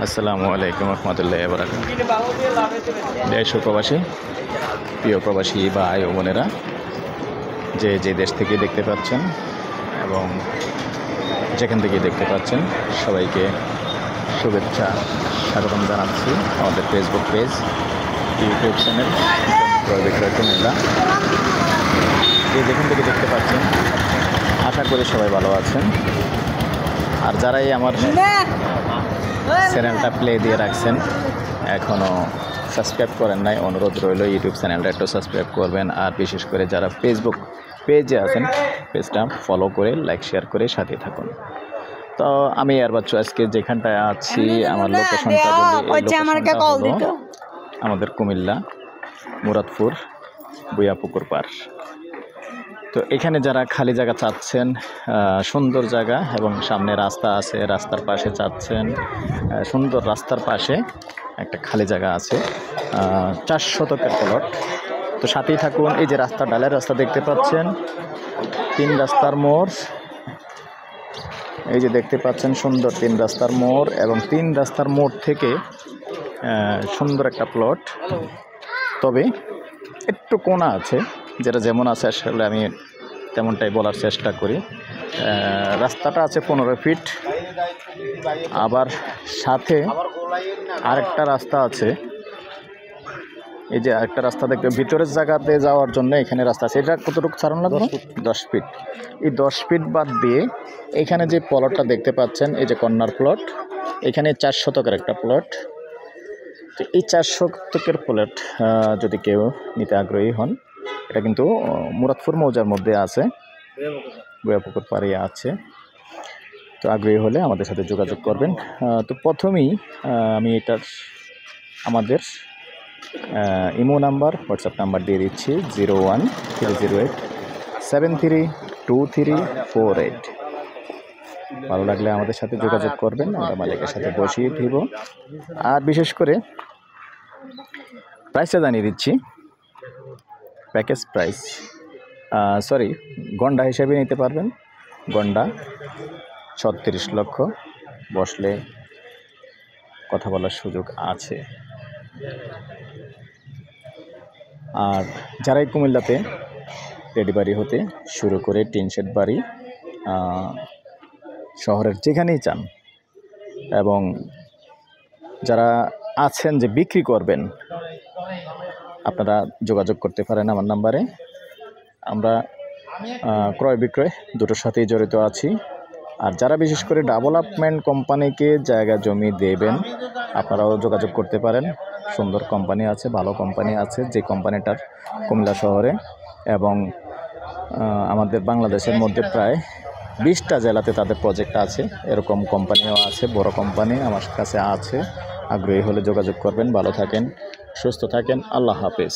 আসসালামু আলাইকুম রহমতুল্লাহি ওয়া বারাকাতুহু। দেশ ও প্রবাসী, প্রিয় প্রবাসী ভাই ও বোনেরা, যে দেশ থেকে দেখতে পাচ্ছেন এবং যেখান থেকে দেখতে পাচ্ছেন, সবাইকে শুভেচ্ছা স্বাগতম জানাচ্ছি আমাদের ফেসবুক পেজ, ইউটিউব চ্যানেল ক্রয় বিক্রয় কুমিল্লা। যেখান থেকে দেখতে পাচ্ছেন, আশা করি সবাই ভালো আছেন। আর যারাই আমার চ্যানেলটা প্লে দিয়ে রাখছেন, এখনও সাবস্ক্রাইব করেন নাই, অনুরোধ রইল ইউটিউব চ্যানেলটা একটু সাবস্ক্রাইব করবেন। আর বিশেষ করে যারা ফেসবুক পেজে আছেন, পেজটা ফলো করে লাইক শেয়ার করে সাথে থাকুন। তো আমি বাচ্চু আজকে যেখানটায় আছি, আমার লোকেশনটা বলি, আমাদের কুমিল্লা মুরাদপুর বুয়াপুকুর পাড়। তো এখানে যারা খালি জায়গা চাচ্ছেন, সুন্দর জায়গা এবং সামনে রাস্তা আছে, রাস্তার পাশে চাচ্ছেন সুন্দর রাস্তার পাশে একটা খালি জায়গা আছে, 4 শতকের প্লট। তো সাথেই থাকুন। এই যে রাস্তা, ডালের রাস্তা দেখতে পাচ্ছেন, 3 রাস্তার মোড়, এই যে দেখতে পাচ্ছেন সুন্দর 3 রাস্তার মোড়, এবং 3 রাস্তার মোড় থেকে সুন্দর একটা প্লট। তবে একটু কোণা আছে, যেটা যেমন আছে আসলে আমি তেমনটাই বলার চেষ্টা করি। রাস্তাটা আছে 15 ফিট, আবার সাথে আরেকটা রাস্তা আছে। এই যে আরেকটা রাস্তা দেখতে, ভিতরের জায়গাতে যাওয়ার জন্য এখানে রাস্তা আছে। এটা কতটুকু ছাড়ানো লাগবে? 10 ফিট। এই 10 ফিট বাদ দিয়ে এখানে যে প্লটটা দেখতে পাচ্ছেন, এই যে কর্নার প্লট, এখানে 4 শতকের একটা প্লট। তো এই 4 শতকের প্লট যদি কেউ নিতে আগ্রহী হন, এটা কিন্তু মুরাদপুর মৌজার মধ্যে আছে, বুয়াপুকুর পাড়ে আছে। তো আগ্রহী হলে আমাদের সাথে যোগাযোগ করবেন। তো প্রথমেই আমি এটার আমাদের ইমো নাম্বার, হোয়াটসঅ্যাপ নাম্বার দিয়ে দিচ্ছি, 01308732348। ভালো লাগলে আমাদের সাথে যোগাযোগ করবেন, আমরা মালিকের সাথে বসিয়ে দিব। আর বিশেষ করে প্রাইসটা জানিয়ে দিচ্ছি, প্যাকেজ প্রাইস, গন্ডা হিসেবে নিতে পারবেন। গন্ডা 36 লক্ষ, বসলে কথা বলার সুযোগ আছে। আর যারাই কুমিল্লাতে রেডি বাড়ি হতে শুরু করে টিন শেড বাড়ি, শহরের যেখানেই চান, এবং যারা আছেন যে বিক্রি করবেন, আপনারা যোগাযোগ করতে পারেন আমার নাম্বারে। আমরা ক্রয় বিক্রয় দুটোর সাথেই জড়িত আছি। আর যারা বিশেষ করে ডেভেলপমেন্ট কোম্পানিকে জায়গা জমি দেবেন, আপনারাও যোগাযোগ করতে পারেন। সুন্দর কোম্পানি আছে, ভালো কোম্পানি আছে, যে কোম্পানিটার কুমিল্লা শহরে এবং আমাদের বাংলাদেশের মধ্যে প্রায় 20টা জেলাতে তাদের প্রজেক্ট আছে। এরকম কোম্পানিও আছে, বড় কোম্পানি আমার কাছে আছে। আগ্রহী হলে যোগাযোগ করবেন। ভালো থাকেন, সুস্থ থাকেন, আল্লাহ হাফেজ।